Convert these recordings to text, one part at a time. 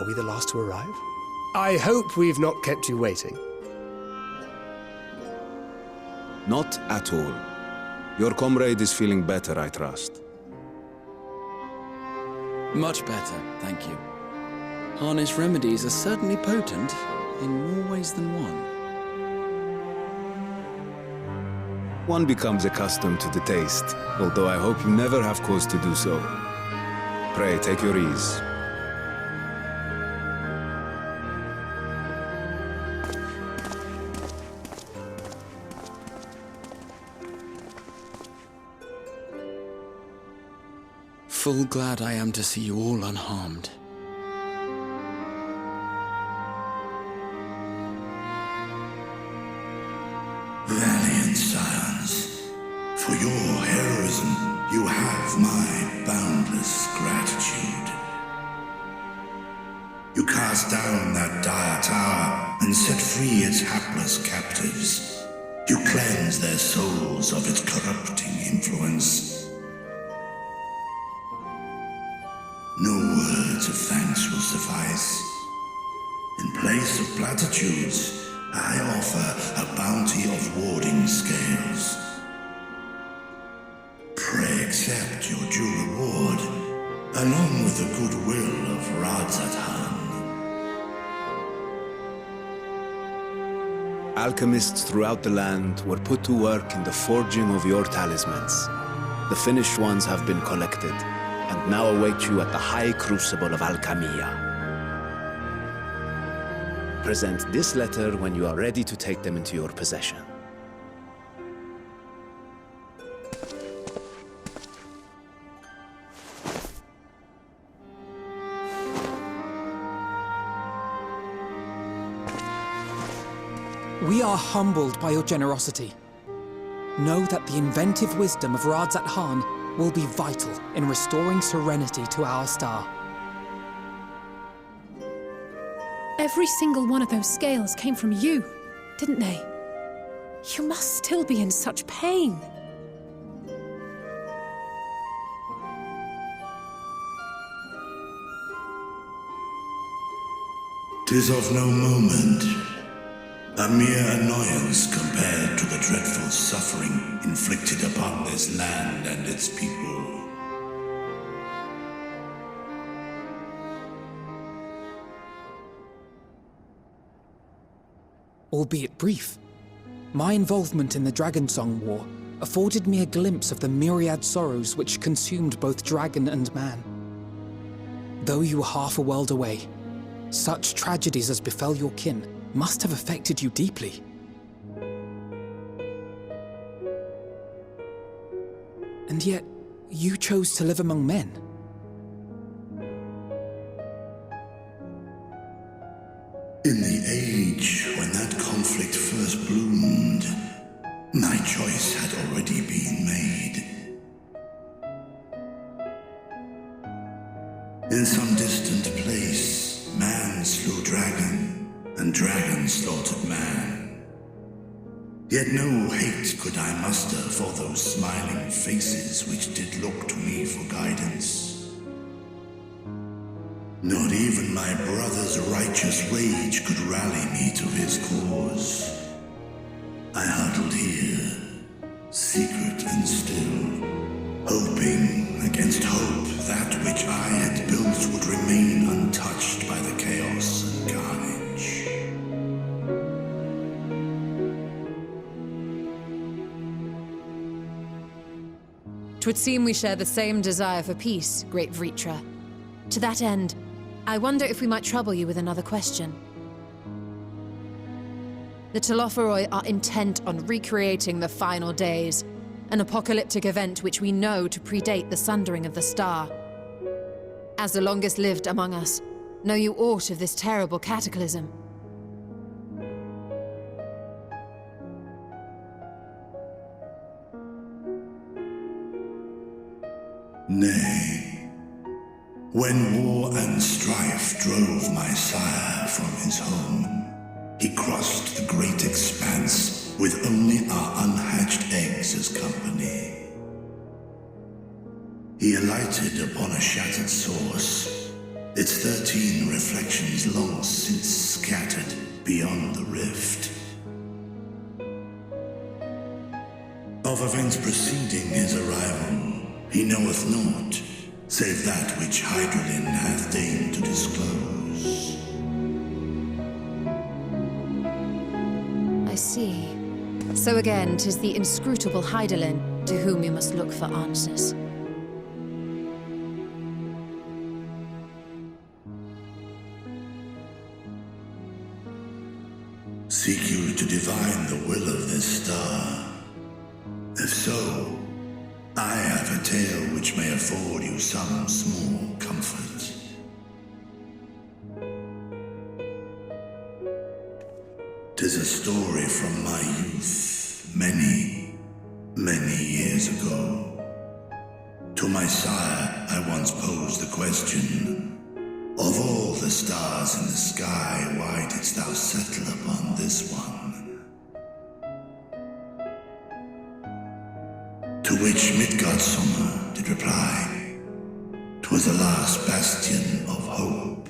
Are we the last to arrive? I hope we've not kept you waiting. Not at all. Your comrade is feeling better, I trust. Much better, thank you. Harness remedies are certainly potent, in more ways than one. One becomes accustomed to the taste, although I hope you never have cause to do so. Pray, take your ease. Full glad I am to see you all unharmed. Valiant scions, for your heroism, you have my boundless gratitude. You cast down that dire tower and set free its hapless captives. You cleanse their souls of its corrupting influence. No words of thanks will suffice. In place of platitudes, I offer a bounty of warding scales. Pray accept your due reward, along with the goodwill of Radzatan. Alchemists throughout the land were put to work in the forging of your talismans. The finished ones have been collected. and now await you at the High Crucible of Alchemia. Present this letter when you are ready to take them into your possession. We are humbled by your generosity. Know that the inventive wisdom of Radzat Khan will be vital in restoring serenity to our star. Every single one of those scales came from you, didn't they? You must still be in such pain. "'Tis of no moment. A mere annoyance compared to the dreadful suffering inflicted upon this land and its people." Albeit brief, my involvement in the Dragonsong War afforded me a glimpse of the myriad sorrows which consumed both dragon and man. Though you were half a world away, such tragedies as befell your kin must have affected you deeply. And yet, you chose to live among men. In the age when that conflict first bloomed, my choice had already been made. In some distant place, man slew dragon, and dragon slaughtered man. Yet no hate could I muster for those smiling faces which did look to me for guidance. Not even my brother's righteous rage could rally me to his cause. I huddled here, secret and still, hoping against hope that which I had built would remain untouched by the chaos and carnage. Twould seem we share the same desire for peace, great Vritra. To that end, I wonder if we might trouble you with another question. The Telophoroi are intent on recreating the final days, an apocalyptic event which we know to predate the sundering of the star. As the longest lived among us, know you aught of this terrible cataclysm? Nay. When war and strife drove my sire from his home, he crossed the great expanse with only our unhatched eggs as company. He alighted upon a shattered source, its 13 reflections long since scattered beyond the rift. Of events preceding his arrival, he knoweth naught, save that which Hydralin hath deigned to disclose. I see. So again, 'tis the inscrutable Hydralin to whom you must look for answers. Seek you to divine the will of this star? If so, I have a tale which may afford you some small comfort. Tis a story from my youth, many, many years ago. To my sire, I once posed the question, of all the stars in the sky, why didst thou settle upon this one? To which Midgardsormr did reply, 'twas the last bastion of hope.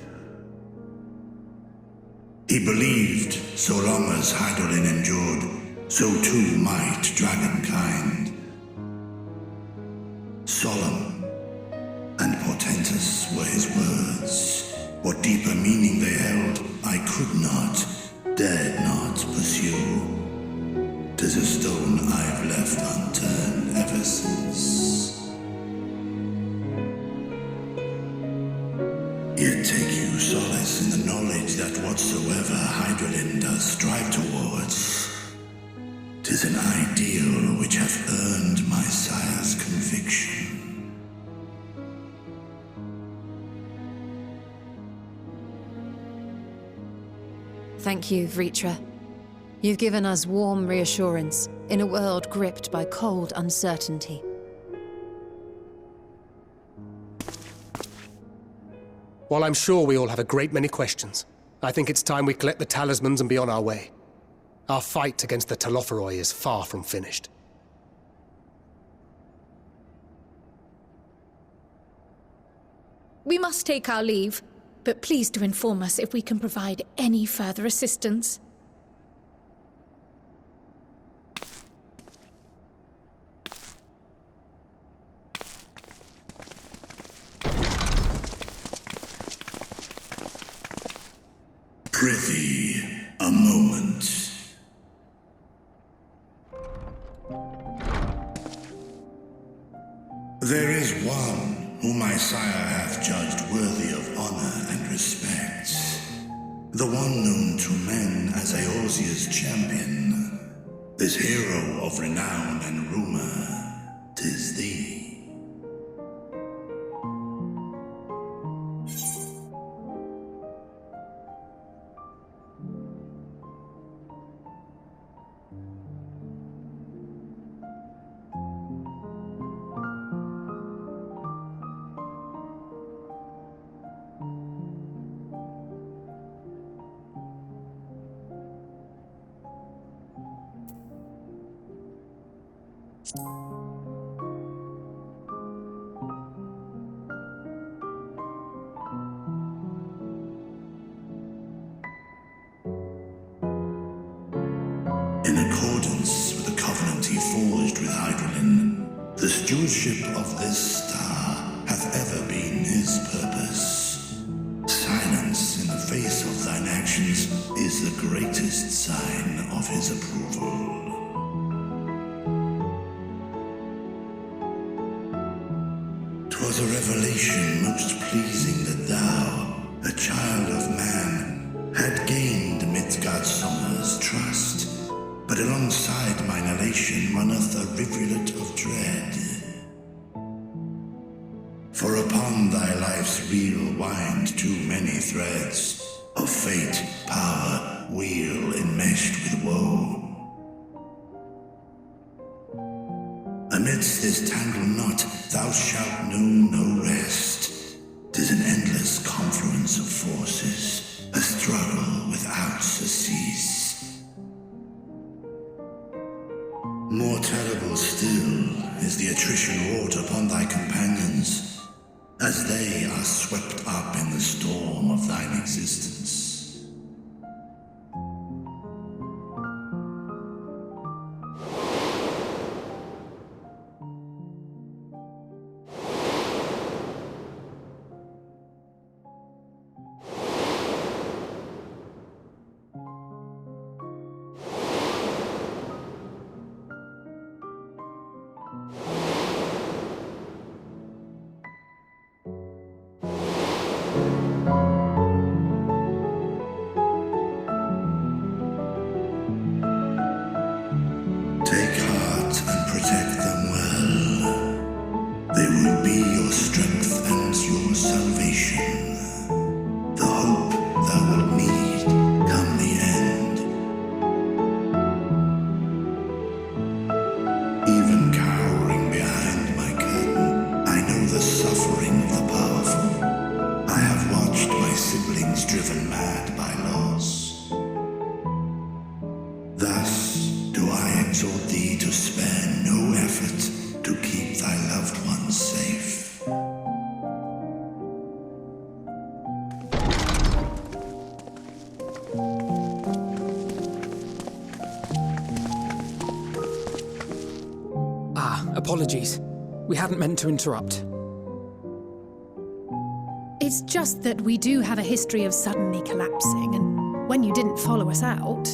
He believed so long as Hydralin endured, so too might dragonkind. Solemn and portentous were his words. What deeper meaning they held, I could not, dared not pursue. 'Tis a stone I've left unturned ever since. Yet take you solace in the knowledge that whatsoever Hydralin does strive towards, 'tis an ideal which hath earned my sire's conviction. Thank you, Vritra. You've given us warm reassurance in a world gripped by cold uncertainty. While I'm sure we all have a great many questions, I think it's time we collect the talismans and be on our way. Our fight against the Telophoroi is far from finished. We must take our leave, but please do inform us if we can provide any further assistance. Prithee, a moment. There is one whom my sire hath judged worthy of honor and respect. The one known to men as Eorzea's champion. This hero of renown and rumor, 'tis thee. In accordance with the covenant he forged with Hydralin, the stewardship of this star hath ever been his purpose. Silence in the face of thine actions is the greatest sign of his approval. 'Twas a revelation most pleasing that thou, a child of man, had gained Midgardsormr's trust. But alongside mine elation runneth a rivulet of dread. For upon thy life's reel wind too many threads of fate, power, weal enmeshed with woe. Amidst this tangled knot thou shalt know no rest. 'Tis an endless confluence of forces, a struggle without surcease. More terrible still is the attrition wrought upon thy companions, as they are swept up in the storm of thine existence. Take heart and protect them well. They will be your strength and your salvation. The hope thou wilt need come the end. Even cowering behind my curtain, I know the suffering of the powerful. I have watched my siblings driven mad by loss. Thus do I exhort thee to spare no effort to keep thy loved ones safe. Apologies. We hadn't meant to interrupt. It's just that we do have a history of suddenly collapsing, and when you didn't follow us out...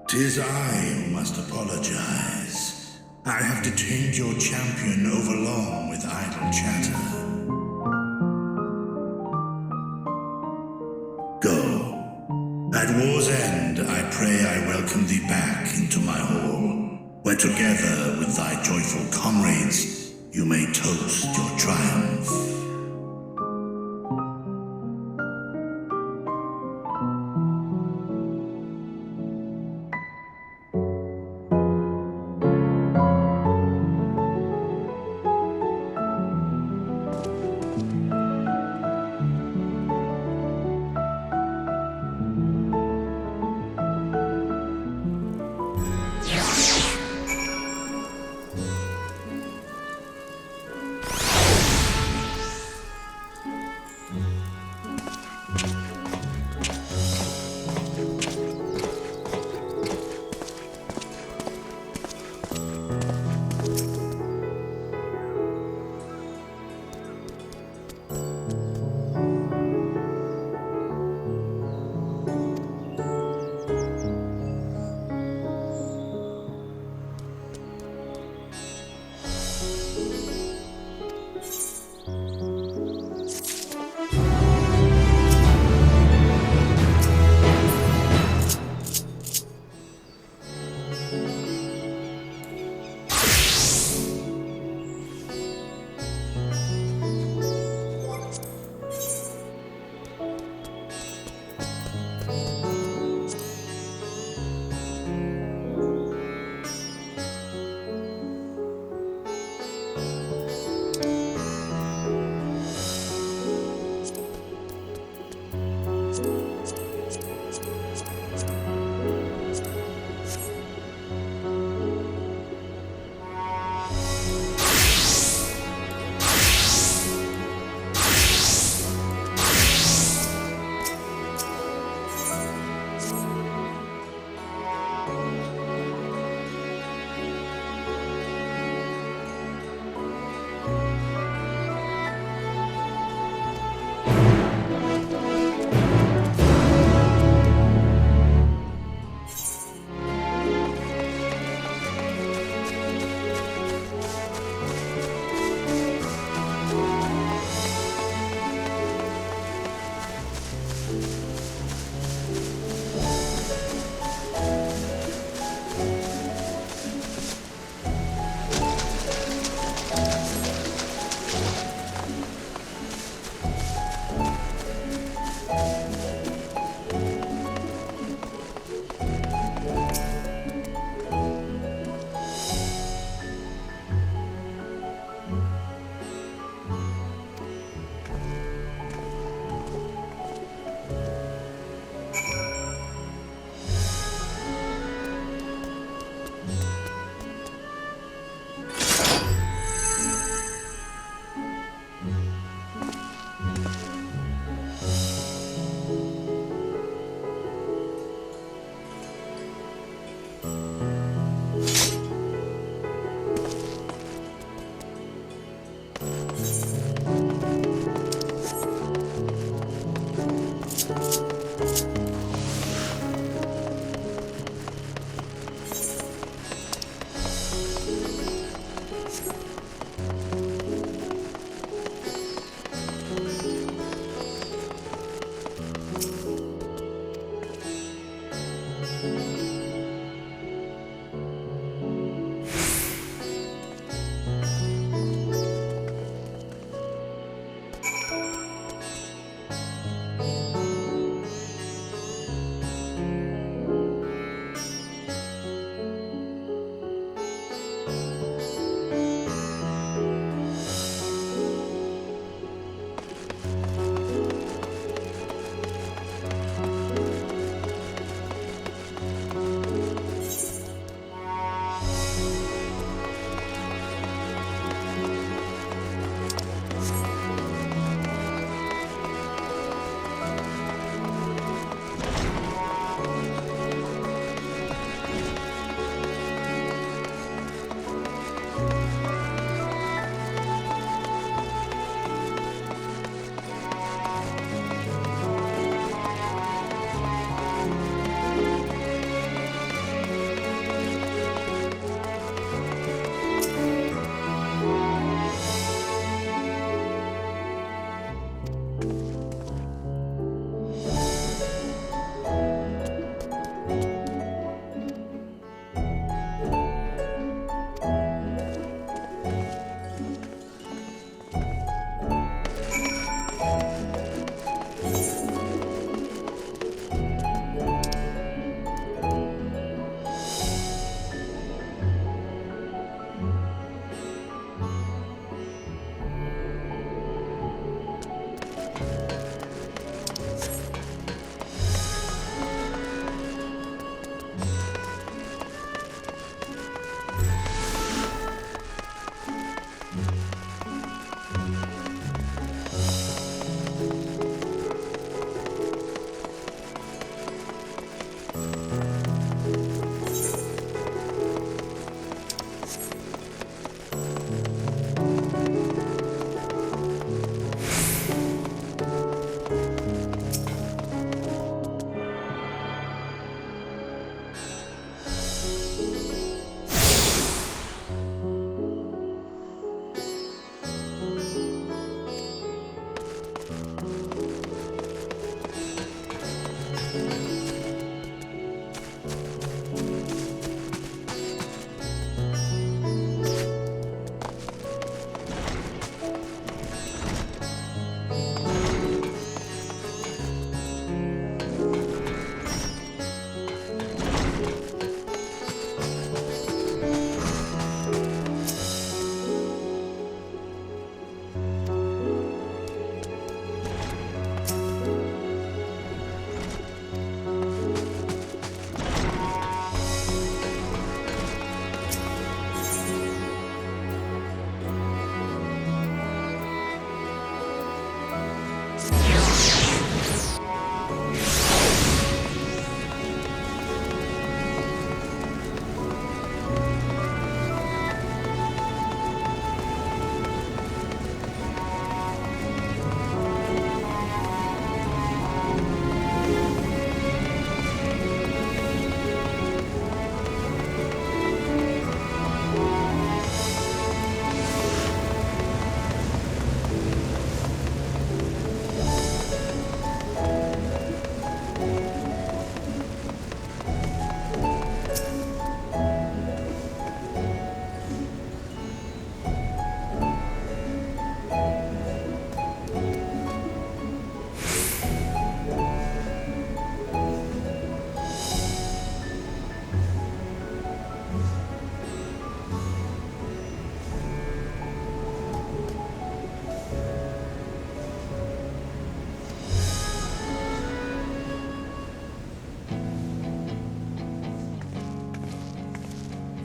'Tis I who must apologize. I have detained your champion overlong with idle chatter. pray I welcome thee back into my hall, where together with thy joyful comrades, you may toast your triumph.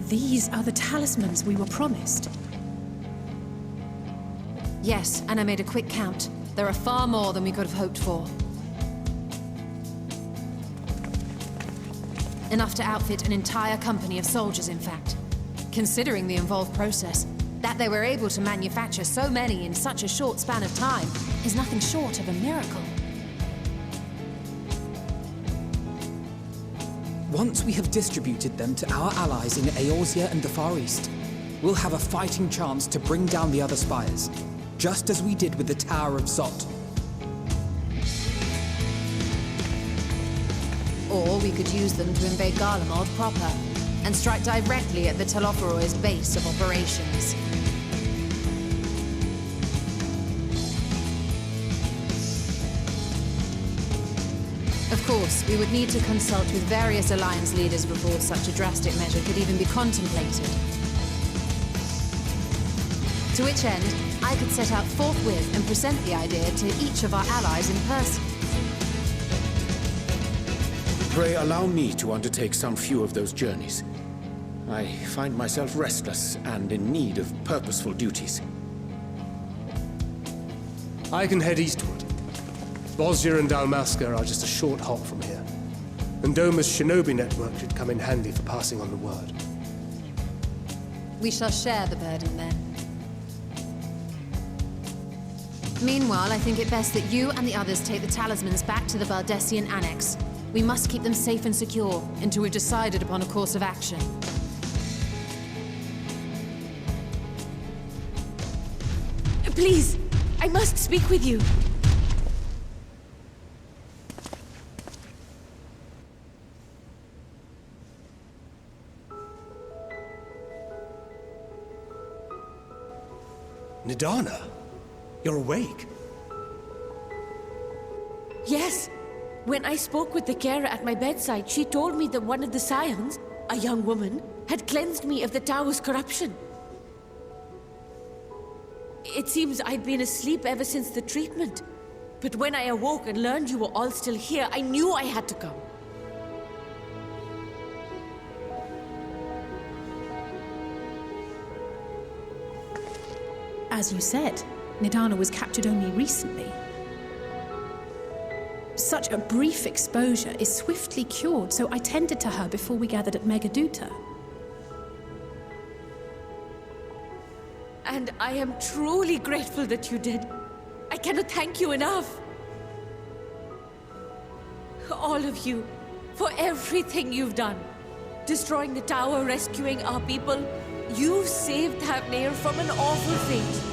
These are the talismans we were promised. Yes, and I made a quick count. There are far more than we could have hoped for. Enough to outfit an entire company of soldiers, in fact. Considering the involved process, that they were able to manufacture so many in such a short span of time is nothing short of a miracle. Once we have distributed them to our allies in Eorzea and the Far East, we'll have a fighting chance to bring down the other spires, just as we did with the Tower of Zot. Or we could use them to invade Garlemald proper, and strike directly at the Telophoroid's base of operations. Of course, we would need to consult with various Alliance leaders before such a drastic measure could even be contemplated. To which end, I could set out forthwith and present the idea to each of our allies in person. Pray allow me to undertake some few of those journeys. I find myself restless and in need of purposeful duties. I can head eastward. Bosnia and Dalmasca are just a short hop from here. And Doma's shinobi network should come in handy for passing on the word. We shall share the burden then. Meanwhile, I think it best that you and the others take the talismans back to the Valdesian Annex. We must keep them safe and secure until we've decided upon a course of action. Please, I must speak with you. Nidana, you're awake. Yes. When I spoke with the carer at my bedside, she told me that one of the scions, a young woman, had cleansed me of the tower's corruption. It seems I'd been asleep ever since the treatment. But when I awoke and learned you were all still here, I knew I had to come. As you said, Nidana was captured only recently. Such a brief exposure is swiftly cured, so I tended to her before we gathered at Megaduta. And I am truly grateful that you did. I cannot thank you enough. All of you, for everything you've done. Destroying the tower, rescuing our people. You've saved Thavnair from an awful fate.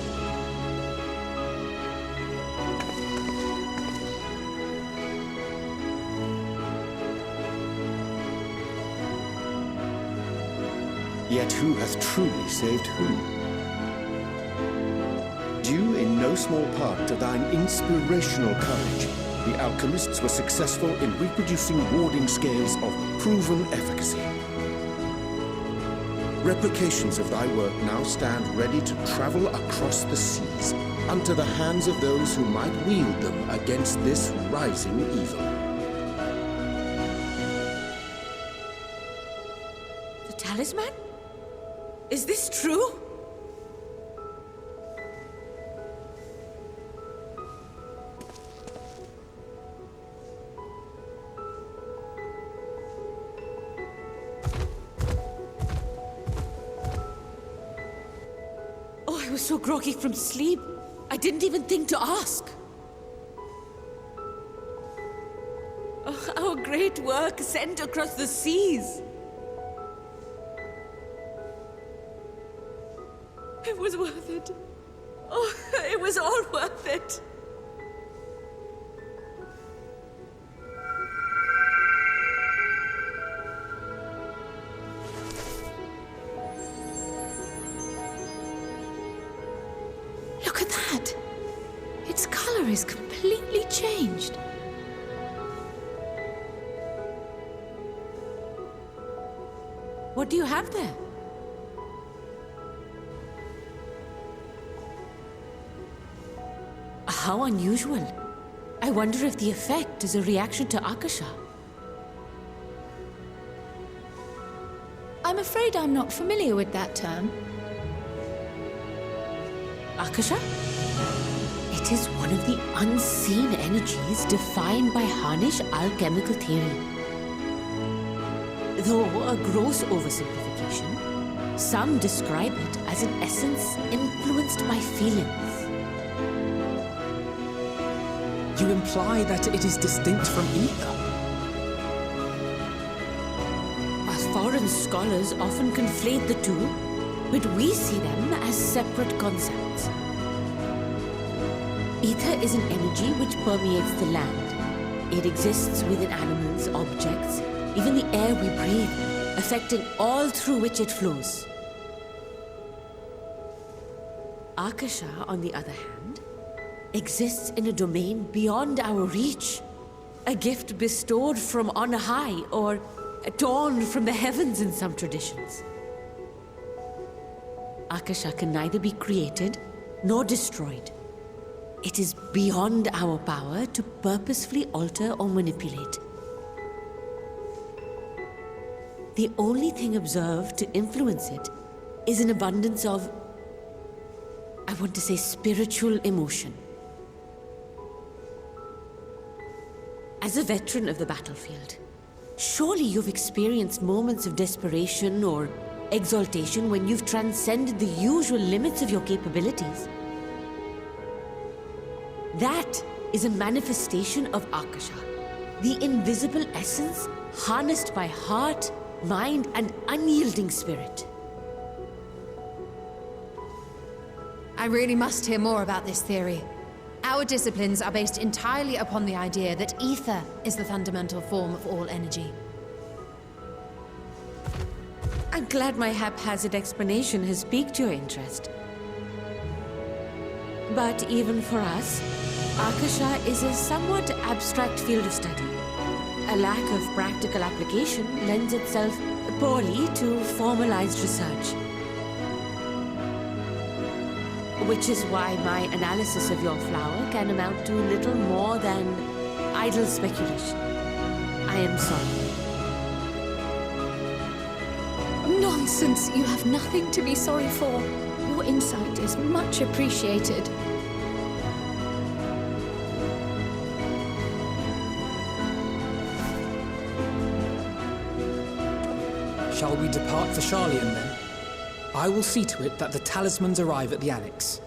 Yet who hath truly saved whom? Due in no small part to thine inspirational courage, the alchemists were successful in reproducing warding scales of proven efficacy. Replications of thy work now stand ready to travel across the seas, unto the hands of those who might wield them against this rising evil. The talisman? Is this true? Oh, I was so groggy from sleep. I didn't even think to ask. Oh, our great work sent across the seas. It was worth it. Oh, it was all worth it. Look at that! Its color is completely changed. What do you have there? How unusual. I wonder if the effect is a reaction to Akasha. I'm afraid I'm not familiar with that term. Akasha? It is one of the unseen energies defined by Harnish alchemical theory. Though a gross oversimplification, some describe it as an essence influenced by feelings. You imply that it is distinct from ether? Foreign scholars often conflate the two, but we see them as separate concepts. Ether is an energy which permeates the land. It exists within animals, objects, even the air we breathe, affecting all through which it flows. Akasha, on the other hand, exists in a domain beyond our reach. A gift bestowed from on high, or torn from the heavens in some traditions. Akasha can neither be created nor destroyed. It is beyond our power to purposefully alter or manipulate. The only thing observed to influence it is an abundance of, I want to say, spiritual emotion. As a veteran of the battlefield, surely you've experienced moments of desperation or exaltation when you've transcended the usual limits of your capabilities. That is a manifestation of Akasha, the invisible essence harnessed by heart, mind, and unyielding spirit. I really must hear more about this theory. Our disciplines are based entirely upon the idea that ether is the fundamental form of all energy. I'm glad my haphazard explanation has piqued your interest. But even for us, Akasha is a somewhat abstract field of study. A lack of practical application lends itself poorly to formalized research. Which is why my analysis of your flower can amount to little more than idle speculation. I am sorry. Nonsense! You have nothing to be sorry for. Your insight is much appreciated. Shall we depart for Charlian then? I will see to it that the talismans arrive at the Annex.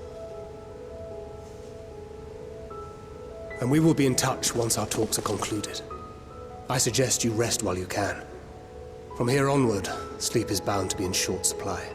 And we will be in touch once our talks are concluded. I suggest you rest while you can. From here onward, sleep is bound to be in short supply.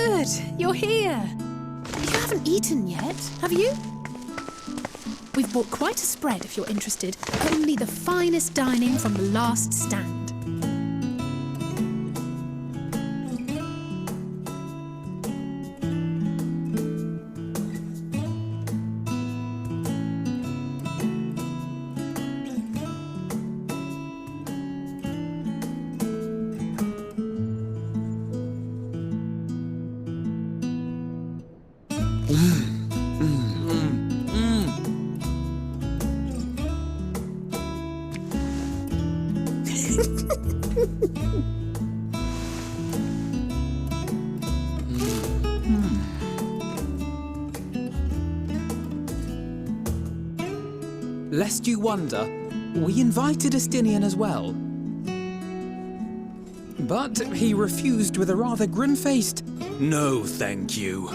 Good, you're here. You haven't eaten yet, have you? We've bought quite a spread if you're interested. Only the finest dining from the last stand. Lest you wonder, we invited Estinian as well. But he refused with a rather grim-faced, "No, thank you."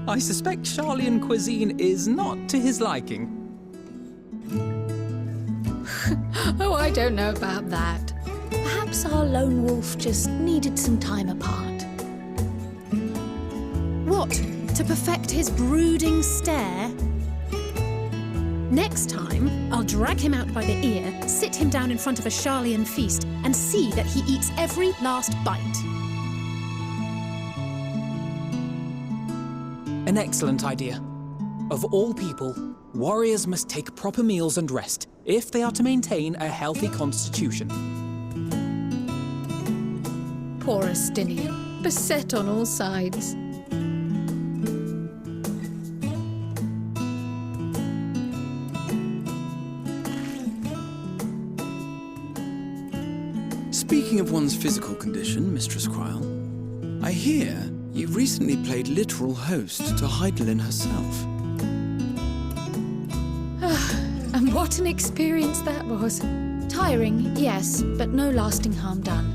I suspect Charlian cuisine is not to his liking. Oh, I don't know about that. Perhaps our lone wolf just needed some time apart. What? To perfect his brooding stare? Next time, I'll drag him out by the ear, sit him down in front of a Charlian feast, and see that he eats every last bite. An excellent idea. Of all people, warriors must take proper meals and rest if they are to maintain a healthy constitution. Poor Estinian, beset on all sides. Speaking of one's physical condition, Mistress Cryle, I hear you recently played literal host to Heidelin herself. And what an experience that was. Tiring, yes, but no lasting harm done.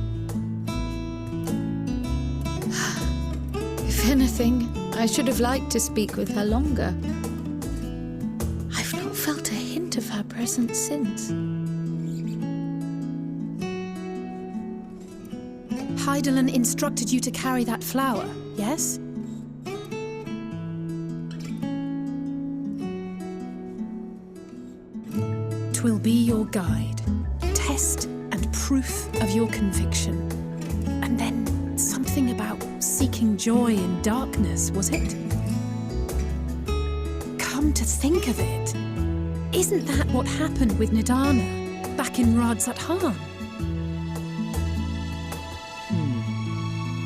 If anything, I should have liked to speak with her longer. I've not felt a hint of her presence since. Heidelin instructed you to carry that flower, yes? Twill be your guide, test and proof of your conviction. And then something about seeking joy in darkness, was it? Come to think of it, isn't that what happened with Nidana back in Radzat-Han?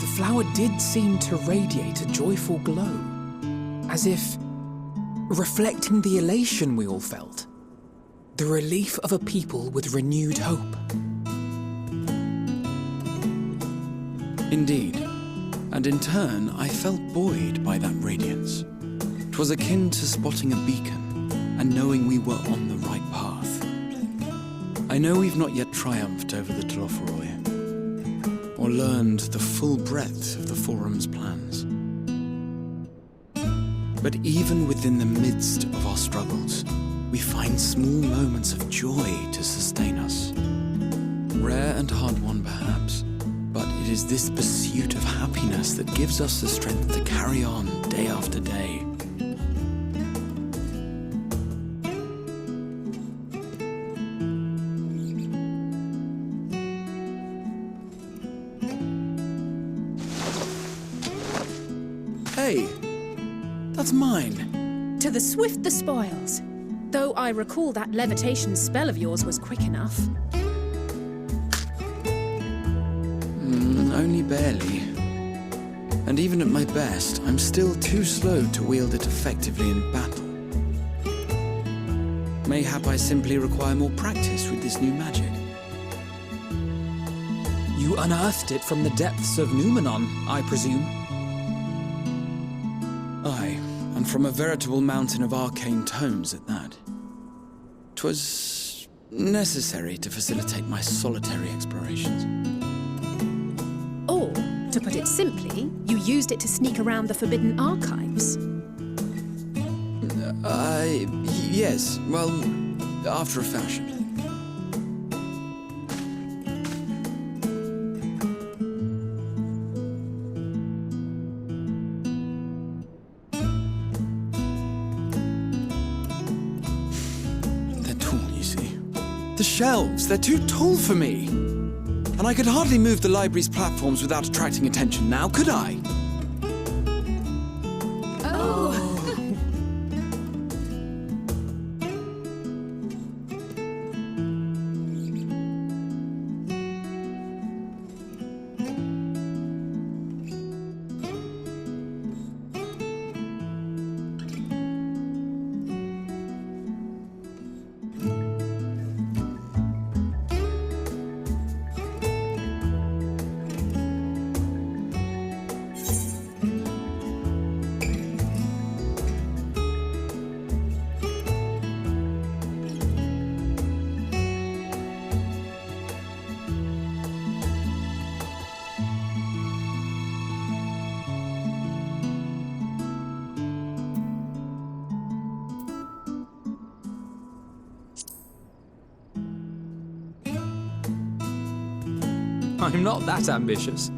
The flower did seem to radiate a joyful glow, as if reflecting the elation we all felt, the relief of a people with renewed hope. Indeed, and in turn, I felt buoyed by that radiance. 'Twas akin to spotting a beacon and knowing we were on the right path. I know we've not yet triumphed over the Telophoroi, or learned the full breadth of the Forum's plans. But even within the midst of our struggles, we find small moments of joy to sustain us. Rare and hard-won, perhaps, but it is this pursuit of happiness that gives us the strength to carry on day after day. Hey, that's mine. To the swift the spoils. Though I recall that levitation spell of yours was quick enough. Only barely. And even at my best, I'm still too slow to wield it effectively in battle. Mayhap I simply require more practice with this new magic. You unearthed it from the depths of Numenon, I presume? Aye, and from a veritable mountain of arcane tomes at that. 'Twas necessary to facilitate my solitary explorations. Or, to put it simply, you used it to sneak around the Forbidden Archives. Yes, well, after a fashion. The shelves, they're too tall for me. And I could hardly move the library's platforms without attracting attention now, could I? I'm not that ambitious.